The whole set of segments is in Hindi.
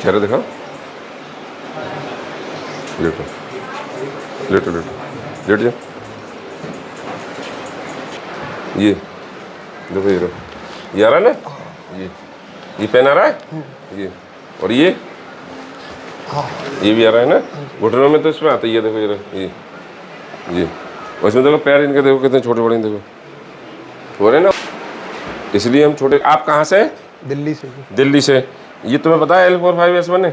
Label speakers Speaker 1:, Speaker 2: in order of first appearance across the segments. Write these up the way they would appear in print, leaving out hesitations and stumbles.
Speaker 1: चेहरा दिखाओ, लेटो लेटो लेटो, लेट जाओ। ये देखो, ये रहा, ये आ रहा है ना, ये पेन आ रहा है, ये और ये भी आ रहा है ना घुटनों में, तो इसमें आता ही है। देखो ये रहा, ये और इसमें देखो पैर इनके देखो कितने छोटे बड़े, देखो हो रहे ना, इसलिए हम छोटे। आप कहाँ से?
Speaker 2: दिल्ली से।
Speaker 1: दिल्ली से। ये तुम्हें पता है L45S1 है?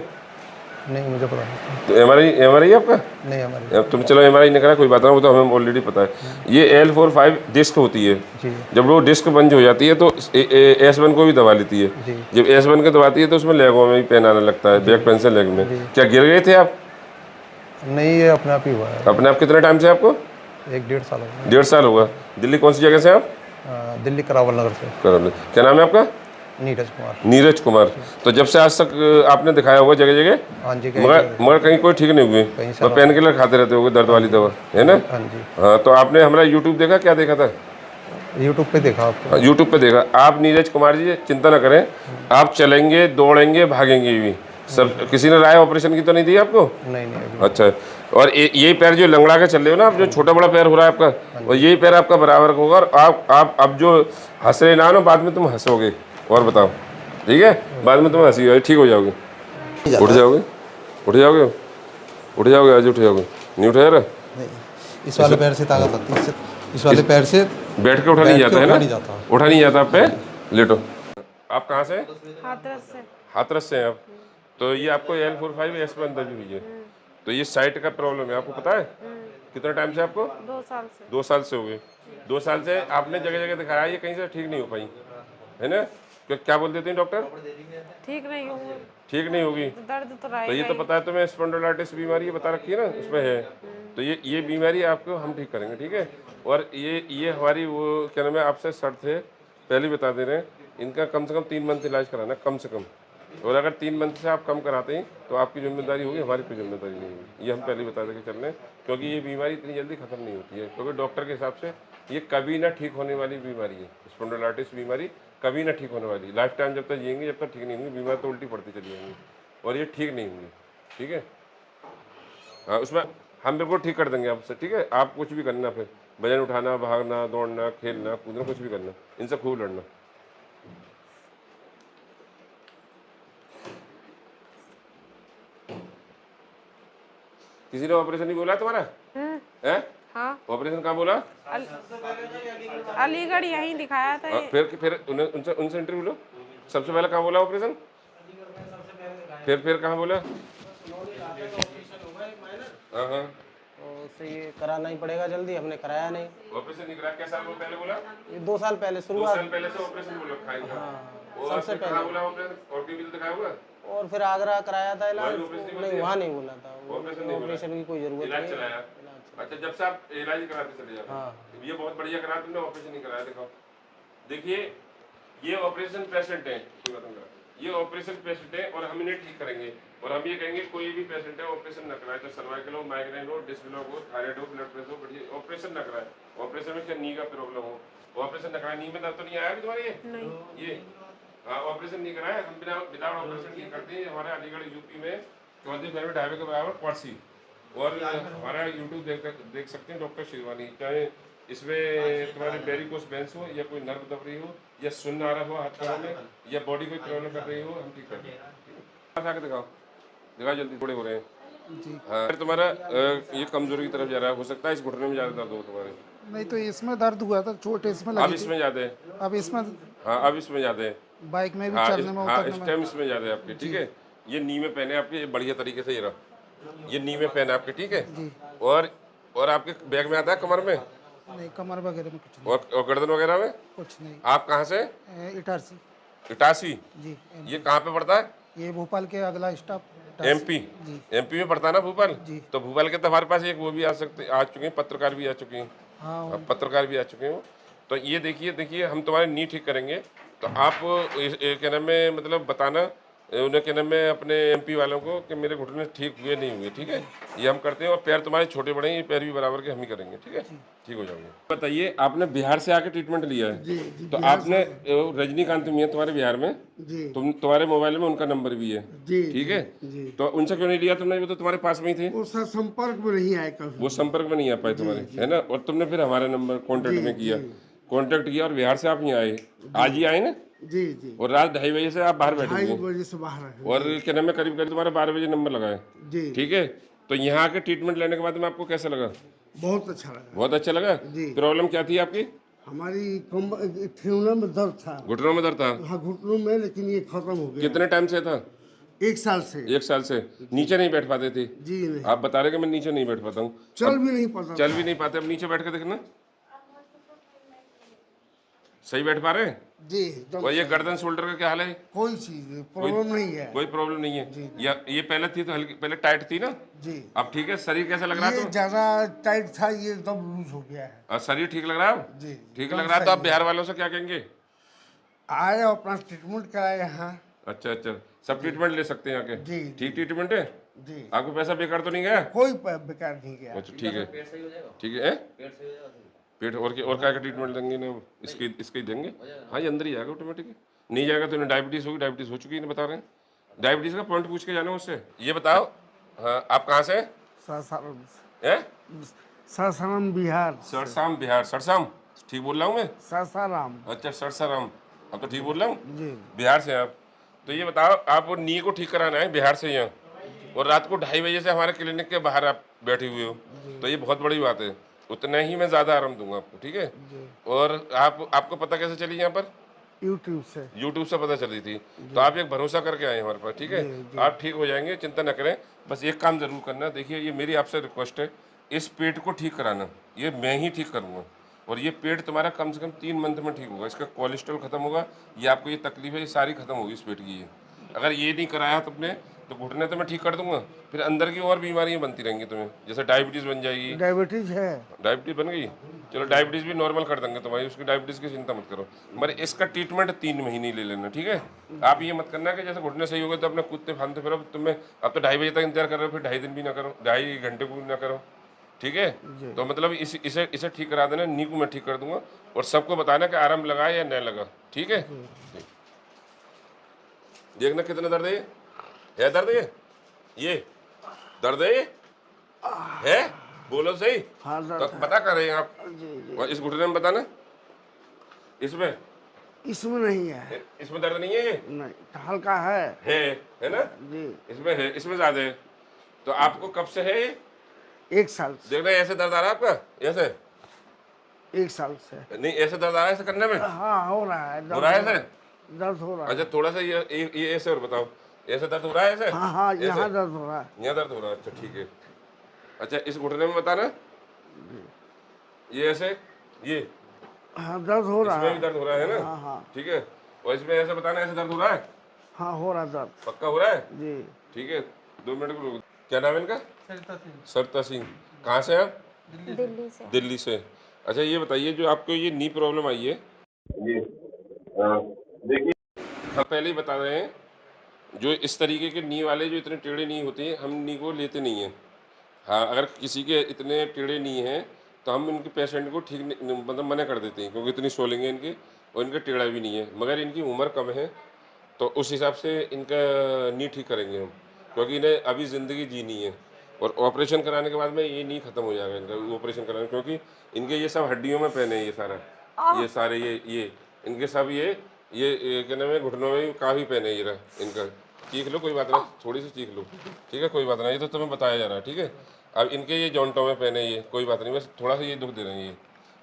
Speaker 2: नहीं, मुझे पता नहीं।
Speaker 1: तो एमआरआई आपका?
Speaker 2: नहीं, हमारे
Speaker 1: तुम चलो एमआरआई नहीं करा, कोई बात ना, वो तो हमें ऑलरेडी पता है। ये L45 डिस्क होती है, जब वो डिस्क बंद हो जाती है तो S1 को भी दबा लेती है। जब S1 को दबाती है तो उसमें लेगों में भी पेन आने लगता है, बैक पेन से लेग में। क्या गिर गए थे आप?
Speaker 2: नहीं, ये अपने आप ही हुआ है।
Speaker 1: अपने आप? कितने टाइम से आपको?
Speaker 2: 1-1.5 साल हो गया।
Speaker 1: 1.5 साल होगा। दिल्ली कौन सी जगह से आप?
Speaker 2: दिल्ली करावल नगर से।
Speaker 1: करावल। क्या नाम है आपका?
Speaker 2: नीरज कुमार।
Speaker 1: नीरज कुमार। तो जब से आज तक आपने दिखाया होगा जगह जगह?
Speaker 2: हाँ जी।
Speaker 1: मगर कहीं कोई ठीक नहीं हुई? तो पेन किलर खाते रहते होगे, दर्द वाली दवा, है ना?
Speaker 2: हाँ जी।
Speaker 1: हाँ, तो आपने हमारा यूट्यूब देखा? क्या देखा था?
Speaker 2: यूट्यूब पे देखा आपको।
Speaker 1: यूट्यूब पे देखा। आप नीरज कुमार जी चिंता ना करें, आप चलेंगे, दौड़ेंगे, भागेंगे भी सब। किसी ने राय ऑपरेशन की तो नहीं दी आपको?
Speaker 2: नहीं।
Speaker 1: अच्छा, और यही पैर जो लंगड़ा के चल रहे हो ना आप, जो छोटा बड़ा पैर हो रहा है आपका, और यही पैर आपका बराबर होगा। और आप अब जो हंस रहे ना, बाद में तुम हंसोगे। और बताओ, ठीक है? बाद में तुम हंसी ठीक हो जाओगे, उठ जाओगे, उठ जाओगे, उठ जाओगे, आज उठ जाओगे। नहीं उठाया रहा?
Speaker 2: इस वाले पैर से ताकत लगती है, इस वाले पैर से
Speaker 1: बैठ के उठा नहीं जाता है ना? उठा नहीं जाता आप पे? लेटो। आप कहाँ से?
Speaker 3: हाथरस से।
Speaker 1: हाथरस से हैं आप? तो ये आपको L45S1 दर्ज हुई है, तो ये साइट का प्रॉब्लम है, आपको पता है? कितना टाइम से आपको?
Speaker 3: 2 साल से।
Speaker 1: 2 साल से हो गए। 2 साल से आपने जगह जगह दिखाया, ये कहीं से ठीक नहीं हो पाई, है ना? क्या बोल देते हैं डॉक्टर?
Speaker 3: ठीक नहीं होगी।
Speaker 1: ठीक नहीं होगी।
Speaker 3: दर्द तो
Speaker 1: तो ये तो पता है तुम्हें, स्पॉन्डिलोलाइटिस बीमारी बता रखी है ना, उसमें है। तो ये बीमारी आपको हम ठीक करेंगे, ठीक है? और ये हमारी वो क्या नाम है, आपसे शर्त है, पहले बता दे रहे हैं, इनका कम से कम 3 मंथ इलाज कराना, कम से कम। और अगर 3 मंथ से आप कम कराते हैं तो आपकी जिम्मेदारी होगी, हमारी कोई जिम्मेदारी नहीं होगी। ये हम पहले बता देंगे चल रहे हैं, क्योंकि ये बीमारी इतनी जल्दी खत्म नहीं होती है, क्योंकि डॉक्टर के हिसाब से ये कभी ना ठीक होने वाली बीमारी है। स्पॉन्डिलोलाइटिस बीमारी कभी ना ठीक होने वाली, लाइफ टाइम जब तक जिएंगे जब तक ठीक नहीं होंगी। बीमार तो उल्टी पड़ती चली जाएंगी, और ये ठीक नहीं होंगी, ठीक है? हाँ, उसमें हम बिल्कुल ठीक कर देंगे आपसे, ठीक है? आप कुछ भी करना, फिर वजन उठाना, भागना, दौड़ना, खेलना, कूदना, कुछ भी करना, इनसे खूब लड़ना। किसी ने ऑपरेशन नहीं बोला तुम्हारा? है?
Speaker 3: हाँ।
Speaker 1: ऑपरेशन कहाँ बोला?
Speaker 3: अलीगढ़ यहीं दिखाया था।
Speaker 1: फिर उनसे इंटरव्यू लो। सबसे पहले कहाँ बोला ऑपरेशन? फिर कहाँ बोला? हाँ,
Speaker 2: उससे ये कराना ही पड़ेगा जल्दी, हमने कराया नहीं।
Speaker 1: ऑपरेशन नहीं कराया? क्या साल पहले बोला?
Speaker 2: ये 2 साल पहले शुरुआत।
Speaker 1: 2 साल पहले से ऑपरेशन बोला खाएगा।
Speaker 2: हाँ, सबसे पहले
Speaker 1: बोला ऑपरेशन, और भी दिखाया होगा।
Speaker 2: और फिर आगरा कराया था इलाज,
Speaker 1: नहीं
Speaker 2: वहाँ नहीं बोला था।
Speaker 1: ऑपरेशन
Speaker 2: की कोई जरूरत
Speaker 1: इलाज
Speaker 2: नहीं।
Speaker 1: चलाया। अच्छा, जब से आप इलाज कराते चले जाते?
Speaker 2: हाँ।
Speaker 1: ये बहुत बढ़िया करा तुमने, ऑपरेशन नहीं कराया। देखो, देखिए, ये ऑपरेशन पेशेंट है, ये ऑपरेशन पेशेंट है, और हम इन्हें ठीक करेंगे। और हम ये कहेंगे कोई भी पेशेंट है ऑपरेशन न कराए, चाहे सर्वाइकल हो, माइग्रेन हो, डिस्क ब्लॉक हो, थायराइड हो, ब्लड प्रेशर हो, बढ़िया ऑपरेशन न कराए। ऑपरेशन में क्या नी का प्रॉब्लम हो, ऑपरेशन न कराए। नी में दर्द तो नहीं आया तुम्हारे? ये हाँ, ऑपरेशन नहीं कराया, हम विदाउट ऑपरेशन नहीं करते हैं। हमारे अलीगढ़ यूपी में 34 ढाबे के बराबर क्वार्सी, और हमारा यूट्यूब देख सकते हैं, डॉक्टर शिरवानी। चाहे इसमें तुम्हारे वेरिकोस वेन्स हो, या कोई नर्व दब रही हो, या सुन आ रहा हो हाथ पैरों में, या बॉडी कोई प्रॉब्लम कर रही हो, हम ठीक करते हैं। दिखाओ जल्दी, थोड़े हो रहे हैं जी। हाँ, तुम्हारा ये कमजोरी की तरफ जा रहा है, हो सकता है इस घुटने में ज्यादा दर्द हो तुम्हारे।
Speaker 4: नहीं, तो इसमें दर्द हुआ था, चोट इसमें लगी।
Speaker 1: अब इसमें ज्यादा है?
Speaker 4: अब इसमें,
Speaker 1: हाँ, अब इसमें ज्यादा है।
Speaker 4: बाइक में भी
Speaker 1: हाँ,
Speaker 4: चलने में,
Speaker 1: इस टाइम इसमें ज्यादा है आपके, ठीक है? ये नी में पहने आपके बढ़िया तरीके से, ये रहा, ये नी में पहने आपके, ठीक है? और आपके बैग में आता है, कमर में
Speaker 4: नहीं, कमर वगैरह में कुछ नहीं।
Speaker 1: और गर्दन वगैरह में
Speaker 4: कुछ नहीं।
Speaker 1: आप कहाँ से?
Speaker 4: इटारसी।
Speaker 1: इटारसी
Speaker 4: जी।
Speaker 1: ये कहाँ पे पड़ता है?
Speaker 4: ये भोपाल के अगला स्टॉप
Speaker 1: एमपी। एमपी में पड़ता है ना भोपाल? तो भोपाल के तो हमारे पास एक वो भी आ चुके हैं, पत्रकार भी आ चुके हैं।
Speaker 4: हाँ,
Speaker 1: पत्रकार भी आ चुके हैं। तो ये देखिए हम तुम्हारी नी ठीक करेंगे। तो आप क्या नाम है, मतलब बताना उन्हें क्या नाम है अपने एमपी वालों को कि मेरे घुटने ठीक हुए नहीं हुए, ठीक है, ये हम करते हैं। और पैर तुम्हारे छोटे बड़े हैं, ये पैर भी बराबर के हम ही करेंगे, ठीक है, ठीक हो जाओगे। बताइए, आपने बिहार से आके ट्रीटमेंट लिया है?
Speaker 4: जी
Speaker 1: तो आपने रजनीकांत मियां तुम्हारे बिहार में,
Speaker 4: जी
Speaker 1: तुम्हारे मोबाइल में उनका नंबर भी है,
Speaker 4: जी
Speaker 1: ठीक है,
Speaker 4: जी।
Speaker 1: तो उनसे क्यों नहीं लिया तुमने? वो तो तुम्हारे पास में ही थे।
Speaker 4: वो सर संपर्क में नहीं आए कभी।
Speaker 1: वो संपर्क में नहीं आ पाए तुम्हारे, है ना, और तुमने फिर हमारे नंबर कॉन्टेक्ट में किया, कॉन्टेक्ट किया और बिहार से आप यहाँ आए, आज ही आए ना,
Speaker 4: जी जी।
Speaker 1: और रात 2:30 बजे से आप बाहर बैठे
Speaker 4: 2:30
Speaker 1: हुए,
Speaker 4: बजे से बाहर है।
Speaker 1: और क्या नाम है करीब करीब तुम्हारा 12 बजे नंबर लगा है,
Speaker 4: जी
Speaker 1: ठीक है। तो यहाँ आके ट्रीटमेंट लेने के बाद में आपको कैसा लगा?
Speaker 4: बहुत अच्छा लगा।
Speaker 1: बहुत अच्छा लगा।
Speaker 4: जी।
Speaker 1: प्रॉब्लम क्या थी आपकी?
Speaker 4: हमारी ठेहुना में दर्द था।
Speaker 1: घुटनों में दर्द था?
Speaker 4: हाँ घुटनों में, लेकिन ये खत्म हो गया।
Speaker 1: कितने टाइम से था?
Speaker 4: 1 साल से।
Speaker 1: 1 साल से नीचे नहीं बैठ पाते थे?
Speaker 4: जी नहीं,
Speaker 1: आप बता रहे कि मैं नीचे नहीं बैठ पाता हूँ,
Speaker 4: चल भी नहीं पाता।
Speaker 1: चल भी नहीं पाते, अब नीचे बैठ के देखना, सही बैठ पा रहे हैं?
Speaker 4: जी एकदम।
Speaker 1: और ये गर्दन शोल्डर का क्या हाल है?
Speaker 4: कोई चीज प्रॉब्लम नहीं है।
Speaker 1: कोई प्रॉब्लम नहीं है। या ये पहले थी तो हल्की, पहले टाइट थी ना,
Speaker 4: जी
Speaker 1: अब ठीक है? शरीर कैसा लग रहा है?
Speaker 4: ये
Speaker 1: तो
Speaker 4: ज्यादा टाइट था, ये एकदम लूज हो गया है।
Speaker 1: और शरीर ठीक लग रहा है अब?
Speaker 4: जी
Speaker 1: ठीक लग रहा है। तो आप बिहार वालों से क्या कहेंगे?
Speaker 4: आए और अपना ट्रीटमेंट कराए यहाँ।
Speaker 1: अच्छा अच्छा, सब ट्रीटमेंट ले सकते हैं यहाँ के?
Speaker 4: जी
Speaker 1: ठीक ट्रीटमेंट है?
Speaker 4: जी,
Speaker 1: आपको पैसा बेकार तो नहीं गया?
Speaker 4: कोई बेकार नहीं गया।
Speaker 1: अच्छा ठीक है, ठीक है। पेट और क्या का ट्रीटमेंट देंगे ना? इसके ही देंगे। हाँ, ये अंदर ही जाएगा ऑटोमेटिक। नहीं जाएगा तो इन्हें डायबिटीज होगी, डायबिटीज हो चुकी है, बता रहे हैं। डायबिटीज का पॉइंट पूछ के जाना उससे। ये बताओ, हाँ, आप कहाँ से
Speaker 4: सासाराम,
Speaker 1: हैं?
Speaker 4: सासाराम बिहार।
Speaker 1: सरसाम बिहार, सरसाम, ठीक बोल रहा हूँ मैं?
Speaker 4: सासाराम।
Speaker 1: अच्छा, सरसाराम, अब तो ठीक बोल रहा हूँ।
Speaker 4: जी
Speaker 1: बिहार से आप। तो ये बताओ, आप वो नी को ठीक कराना है बिहार से यहाँ, और रात को 2:30 बजे से हमारे क्लिनिक के बाहर आप बैठे हुए हो, तो ये बहुत बड़ी बात है। उतना ही मैं ज़्यादा आराम दूंगा आपको, ठीक है। और आपको पता कैसे चली यहाँ पर?
Speaker 4: यूट्यूब से।
Speaker 1: यूट्यूब से पता चली थी। तो आप एक भरोसा करके आए हमारे पास, ठीक है। आप ठीक हो जाएंगे, चिंता न करें। बस एक काम जरूर करना, देखिए ये मेरी आपसे रिक्वेस्ट है, इस पेट को ठीक कराना, ये मैं ही ठीक करूँगा। और ये पेट तुम्हारा कम से कम 3 मंथ में ठीक होगा। इसका कोलेस्ट्रॉल खत्म होगा, ये आपको ये तकलीफ है ये सारी खत्म होगी इस पेट की। ये अगर ये नहीं कराया तुमने तो घुटने तो मैं ठीक कर दूंगा, फिर अंदर की और बीमारियां बनती रहेंगी तुम्हें, जैसे डायबिटीज़ बन जाएगी।
Speaker 4: डायबिटीज है।
Speaker 1: डायबिटीज़ बन गई, चलो डायबिटीज़ भी नॉर्मल कर देंगे तुम्हारी, उसकी डायबिटीज़ की चिंता मत करो। मगर इसका ट्रीटमेंट 3 महीने ले लेना, ठीक है। आप ये मत करना कि जैसे घुटने सही हो गए तो अपने कूदते फांदते फिरो। तुम्हें अब तो 2:30 बजे तक इंतजार कर रहे हो, फिर 2.5 दिन भी ना करो, 2.5 घंटे को भी ना करो, ठीक है। तो मतलब इसे ठीक करा देना, नी को मैं ठीक कर दूंगा, और सबको बताना कि आराम लगा या नहीं लगा, ठीक है। देखना कितना दर्द है दर्द ये दर्द है, बोलो सही।
Speaker 4: हाँ
Speaker 1: तो बता कर रहे हैं आप,
Speaker 4: जी।
Speaker 1: और इस घुटने में बताना, इसमें
Speaker 4: इसमें नहीं है।
Speaker 1: इसमें दर्द नहीं है? ये
Speaker 4: नहीं, हल्का है
Speaker 1: ना?
Speaker 4: जी।
Speaker 1: इसमें है, इसमें ज्यादा है। तो आपको कब से है?
Speaker 4: 1 साल से।
Speaker 1: देखना ऐसे दर्द आ रहा है आपका, ऐसे
Speaker 4: 1 साल से।
Speaker 1: नहीं, ऐसे दर्द आ रहा है ऐसे करने में?
Speaker 4: हाँ हो रहा है,
Speaker 1: हो रहा है ऐसे?
Speaker 4: दर्द हो रहा है।
Speaker 1: अच्छा, थोड़ा सा ये ऐसे और बताओ, ऐसे दर्द हो रहा है ऐसे?
Speaker 4: हाँ हाँ,
Speaker 1: ऐसे?
Speaker 4: यहाँ दर्द हो रहा है।
Speaker 1: यहाँ दर्द हो रहा है, अच्छा ठीक है। अच्छा, इस घुटने में बताना, ये ऐसे, ये
Speaker 4: हाँ दर्द हो रहा
Speaker 1: इसमें
Speaker 4: है।
Speaker 1: भी दर्द हो रहा है ना?
Speaker 4: हाँ हाँ
Speaker 1: ठीक है। और इसमें ऐसे बताना, ऐसे दर्द हो रहा है?
Speaker 4: हाँ, हो रहा है दर्द।
Speaker 1: पक्का हो रहा है?
Speaker 4: जी।
Speaker 1: ठीक है, 2 मिनट को रुको। क्या नाम है इनका? सरता सिंह। कहाँ से आप?
Speaker 3: दिल्ली से।
Speaker 1: दिल्ली से। अच्छा, ये बताइए, जो आपको ये नी प्रॉब्लम आई है, ये देखिए हम पहले ही बता रहे हैं, जो इस तरीके के नी वाले जो इतने टेढ़े नी होते हैं, हम नी को लेते नहीं हैं। हाँ, अगर किसी के इतने टेढ़े नी हैं तो हम इनके पेशेंट को ठीक मतलब मना कर देते हैं, क्योंकि इतनी सोलिंग है इनकी और इनका टेढ़ा भी नहीं है। मगर इनकी उम्र कम है, तो उस हिसाब से इनका नी ठीक करेंगे हम, क्योंकि इन्हें अभी ज़िंदगी जीनी है। और ऑपरेशन कराने के बाद में ये नी खत्म हो जाएगा इनका, ऑपरेशन कराने, क्योंकि इनके ये सब हड्डियों में पहने हैं, ये सारे ये इनके सब ये क्या नाम है, घुटनों में काफ़ी पहने हैं। ये रहा इनका, चीख लो, कोई बात नहीं, थोड़ी सी चीख लो, ठीक है, कोई बात नहीं, ये तो तुम्हें बताया जा रहा है, ठीक है। अब इनके ये जॉइंटों में पहने, ये कोई बात नहीं, बस थोड़ा सा ये दुख दे रहे हैं ये,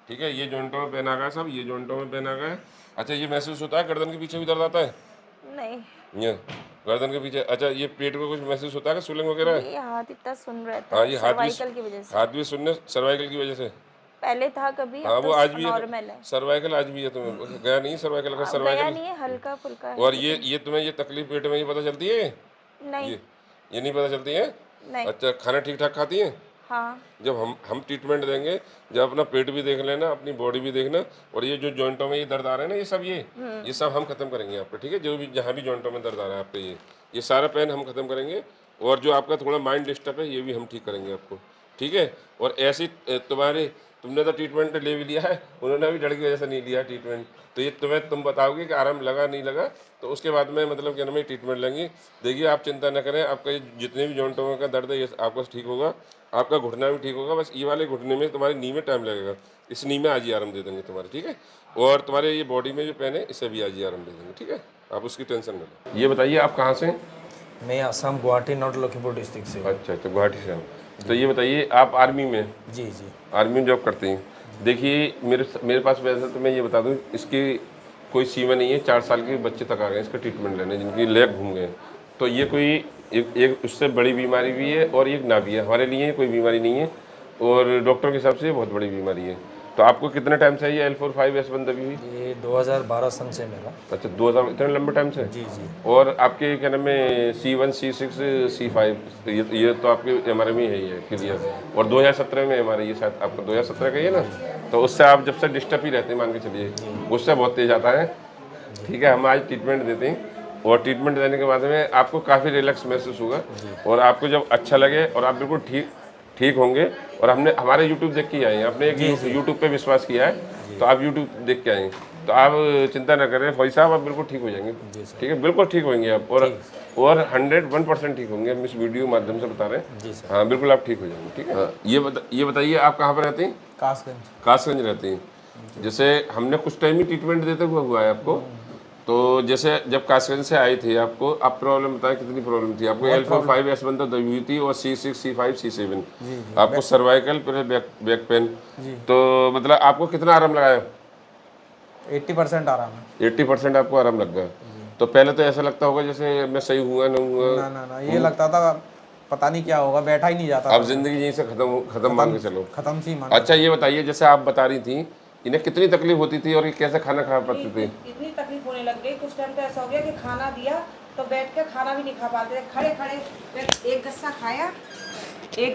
Speaker 1: ठीक है। ये जॉइंटों में पहना गया सब, ये जॉइंटों में पहना गया है। अच्छा, ये महसूस होता है गर्दन के पीछे भी दर्द आता है?
Speaker 3: नहीं,
Speaker 1: ये गर्दन के पीछे। अच्छा, ये पेट में कुछ महसूस होता है कि सूलिंग वगैरह है?
Speaker 3: ये हाथ इतना सुन रहता
Speaker 1: हाँ,
Speaker 3: है
Speaker 1: ये हाथ भी
Speaker 3: सर्वाइकल की वजह से।
Speaker 1: हाथ भी सुनने, सर्वाइकल की वजह से।
Speaker 3: पहले था कभी,
Speaker 1: हाँ,
Speaker 3: अब
Speaker 1: वो
Speaker 3: तो
Speaker 1: आज भी
Speaker 3: नॉर्मल है।
Speaker 1: सर्वाइकल आज भी है, तुम्हें गया नहीं सर्वाइकल का?
Speaker 3: गया
Speaker 1: सर्वाइकल
Speaker 3: नहीं है, हल्का फुल्का है।
Speaker 1: और ये तुम्हें ये तकलीफ पेट में ये पता चलती है?
Speaker 3: नहीं
Speaker 1: ये नहीं पता चलती है?
Speaker 3: नहीं।
Speaker 1: अच्छा, खाना ठीक ठाक खाती हैं?
Speaker 3: हाँ
Speaker 1: जब हम ट्रीटमेंट देंगे, जब अपना पेट भी देख लेना, अपनी बॉडी भी देखना, और ये जो जॉइंटों में ये दर्द आ रहा है ना, ये सब हम खत्म करेंगे आपका, ठीक है। जो भी जहाँ भी जॉइंटों में दर्द आ रहा है आपका, ये सारा पेन हम खत्म करेंगे, और जो आपका थोड़ा माइंड डिस्टर्ब है ये भी हम ठीक करेंगे आपको, ठीक है। और ऐसी तुमने तो ट्रीटमेंट ले भी लिया है, उन्होंने अभी डर की वजह से नहीं लिया ट्रीटमेंट, तो ये तुम बताओगे कि आराम लगा नहीं लगा, तो उसके बाद में मतलब क्या नाम है ट्रीटमेंट लेंगे। देखिए आप चिंता न करें, आपका ये जितने भी जॉइंटों का दर्द है ये आपका ठीक होगा, आपका घुटना भी ठीक होगा। बस ये वाले घुटने में तुम्हारी नी में टाइम लगेगा, इस नी में आज ही आराम दे देंगे तुम्हारे, ठीक है। और तुम्हारे ये बॉडी में जो पेन है इसे भी आज ही आराम दे देंगे, ठीक है। आप उसकी टेंशन न लो। ये बताइए आप कहाँ से हैं?
Speaker 5: मैं असम गुवाहाटी नॉर्थ लखीमपुर डिस्ट्रिक्ट से हूँ।
Speaker 1: अच्छा, गुवाहाटी से हम। तो ये बताइए आप आर्मी में?
Speaker 5: जी जी।
Speaker 1: आर्मी में जॉब करते हैं। देखिए मेरे पास वैसे तो मैं ये बता दूं, इसकी कोई सीमा नहीं है, 4 साल के बच्चे तक आ गए इसका ट्रीटमेंट लेने, जिनकी लेग घूम गए। तो ये कोई एक उससे बड़ी बीमारी भी है और एक ना भी है, हमारे लिए कोई बीमारी नहीं है, और डॉक्टर के हिसाब से ये बहुत बड़ी बीमारी है। तो आपको कितने टाइम से ये L4-5S1 दबी हुई?
Speaker 5: ये 2012 सन से मेरा।
Speaker 1: अच्छा, 2000, इतने लंबे टाइम से?
Speaker 5: जी जी।
Speaker 1: और आपके क्या नाम है C1, C6, C5 ये तो आपके MRI में है, ये क्लियर। और 2017 में MRI, ये शायद आपका 2017 का ही है ना, तो उससे आप जब से डिस्टर्ब ही रहते हैं मान के चलिए, उससे बहुत तेज आता है, ठीक है। हम आज ट्रीटमेंट देते हैं, और ट्रीटमेंट देने के बाद में आपको काफ़ी रिलैक्स महसूस होगा, और आपको जब अच्छा लगे और आप बिल्कुल ठीक होंगे। और हमने हमारे YouTube देख के आए हैं, आपने एक YouTube पे विश्वास किया है, तो आप YouTube देख के आए हैं, तो आप चिंता न करें भाई साहब, आप बिल्कुल ठीक हो जाएंगे, ठीक है, बिल्कुल ठीक होंगे आप, और 101% ठीक होंगे। हम इस वीडियो के माध्यम से बता रहे हैं, हाँ बिल्कुल आप ठीक हो जाएंगे, ठीक है। हाँ, ये बताइए आप कहाँ पर रहते हैं? कासगंज रहते हैं। जैसे हमने कुछ टाइम ही ट्रीटमेंट देते हुआ है आपको, तो जैसे जब कासगंज से आए थे आपको, आप प्रॉब्लम बताएं कितनी प्रॉब्लम थी आपको? L4-5S1 तो दबी हुई थी, और C6, C5, C7 आपको सर्वाइकल फिर बैक पेन, तो मतलब आपको कितना आराम लगाया?
Speaker 2: 80% आराम है।
Speaker 1: 80% आपको आराम लग गया। तो पहले तो ऐसा लगता होगा जैसे मैं सही हुआ न हुआ?
Speaker 2: ना ये लगता था पता नहीं क्या होगा, बैठा ही नहीं जाता।
Speaker 1: अब जिंदगी यहीं से खत्म मान के चलो,
Speaker 2: खत्म सी मान।
Speaker 1: अच्छा ये बताइए, जैसे आप बता रही थी, इन्हें कितनी तकलीफ होती थी और ये कैसे खाना खा पाते थे?
Speaker 6: इतनी तकलीफ होने लग गई, कुछ टाइम तो ऐसा हो गया कि खाना दिया तो बैठ के खाना भी नहीं खा पाते थे, खड़े एक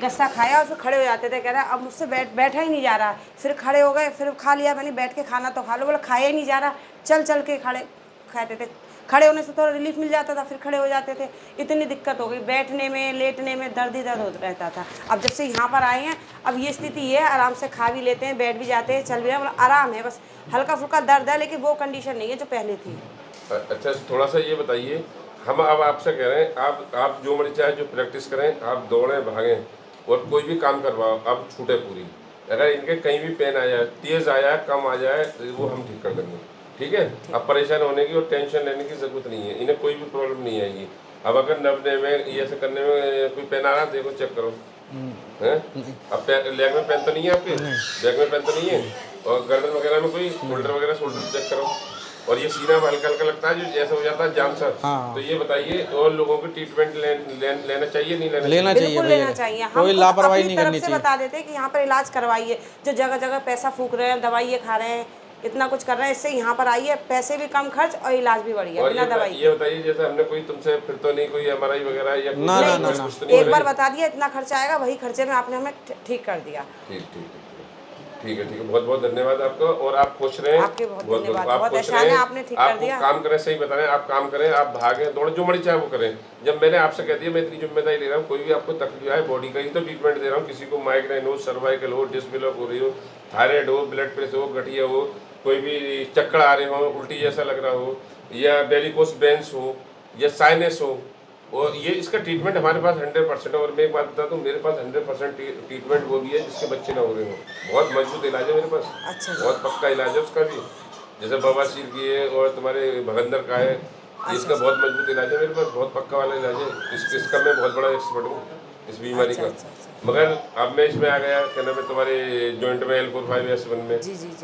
Speaker 6: गस्सा खाया और फिर खड़े हो जाते थे। कह रहा अब मुझसे बैठा ही नहीं जा रहा। फिर खड़े हो गए, फिर खा लिया मैंने, बैठ के खाना तो खा लो, बोला खाया ही नहीं जा रहा। चल के खाते थे, खड़े होने से थोड़ा रिलीफ मिल जाता था, फिर खड़े हो जाते थे। इतनी दिक्कत हो गई, बैठने में लेटने में दर्द ही दर्द होता रहता था। अब जब से यहाँ पर आए हैं, अब ये स्थिति ये है, आराम से खा भी लेते हैं, बैठ भी जाते हैं, चल भी रहे हैं, मतलब आराम है। बस हल्का फुल्का दर्द है, लेकिन वो कंडीशन नहीं है जो पहले थी।
Speaker 1: अच्छा थोड़ा सा ये बताइए, हम अब आपसे कह रहे हैं, आप जो मर्जी चाहे जो प्रैक्टिस करें, आप दौड़ें भागें और कोई भी काम करवाओ, आप छूटे पूरी। अगर इनके कहीं भी पेन आया, तेज़ आया, कम आ जाए, तो वो हम ठीक कर देंगे, ठीक है। अब परेशान होने की और टेंशन लेने की ज़रूरत नहीं है, इन्हें कोई भी प्रॉब्लम नहीं आएगी। अब अगर नबने में ये ऐसे करने में कोई पेन आ रहा है, देखो चेक करो, हैं? अब लेग में पेन तो नहीं है आपके, बैक में पेन तो नहीं है, और गर्दन वगैरह में कोई शोल्डर चेक करो, और ये सीना में हल्का हल्का लगता है जो ऐसा हो जाता है जाम सा।
Speaker 2: हाँ।
Speaker 1: तो ये बताइए, और लोगों को ट्रीटमेंट लेना चाहिए नहीं
Speaker 2: लेना चाहिए?
Speaker 6: बिल्कुल लेना चाहिए। हम
Speaker 2: कोई लापरवाही नहीं करनी चाहिए।
Speaker 6: बता देते हैं कि यहाँ पर इलाज करवाइए, जो जगह जगह पैसा फूक रहे हैं, दवाइयाँ खा रहे हैं, इतना कुछ कर रहे हैं, इससे यहाँ पर आइए, पैसे भी कम खर्च और इलाज भी बढ़िया बिना दवाई।
Speaker 1: ये बताइए, जैसे हमने कोई तुमसे फिर तो नहीं कोई MRI वगैरह या
Speaker 2: ना,
Speaker 6: एक बार बता दिया इतना खर्चा आएगा, वही खर्चे में आपने हमें ठीक कर दिया।
Speaker 1: ठीक है, बहुत बहुत धन्यवाद आपका, और आप खुश रहें।
Speaker 6: आपके बहुत धन्यवाद, बहुत एहसान है, आपने ठीक कर दिया।
Speaker 1: काम करें, सही बता रहे हैं, आप काम करें, आप भागें दौड़ें, जो मर्जी चाहे वो करें। जब मैंने आपसे कह दिया मैं इतनी जिम्मेदारी ले रहा हूँ, कोई भी आपको तकलीफ आए बॉडी का ही तो ट्रीटमेंट दे रहा हूँ। किसी को माइग्रेन हो, सर्वाइकल हो, डिस्क ब्लॉक हो रही हो, थायराइड हो, ब्लड प्रेशर हो, गठिया हो, कोई भी चक्कर आ रहे हो, उल्टी जैसा लग रहा हो, या वेरिकोस वेन्स हो, या साइनस हो, और ये इसका ट्रीटमेंट हमारे पास 100% है। और मैं एक बात बता दूं, मेरे पास 100% ट्रीटमेंट वो भी है जिसके बच्चे ना हो रहे हो। बहुत मजबूत इलाज है मेरे पास।
Speaker 6: अच्छा।
Speaker 1: बहुत पक्का इलाज है उसका भी, जैसे बवासीर की है और तुम्हारे भगंदर का है, इसका बहुत मजबूत इलाज है मेरे पास, बहुत पक्का वाला इलाज है। इसका मैं बहुत बड़ा एक्सपर्ट हूँ इस बीमारी का। मगर अब मैं इसमें आ गया, क्या नाम है, तुम्हारे जॉइंट में L4-5S1 में,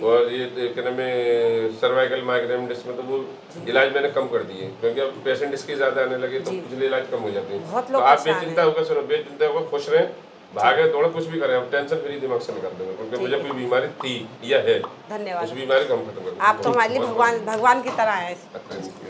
Speaker 1: और ये क्या नाम है सर्वाइकल माइग्रेन डिस्क में, तो वो इलाज मैंने कम कर दिए, क्योंकि अब पेशेंट इसके ज़्यादा आने लगे, तो पिछले इलाज कम हो जाते हैं। तो आप बेचिंता होकर सुनो, बेचिंता होकर खुश रहें, भागे दौड़े, कुछ भी करें, हम टेंशन फ्री दिमाग से निकाल देंगे, क्योंकि मुझे कोई बीमारी थी या है,
Speaker 6: धन्यवाद,
Speaker 1: उस बीमारी को हम खत्म कर देंगे।
Speaker 6: आप तो हमारे लिए भगवान की तरह हैं।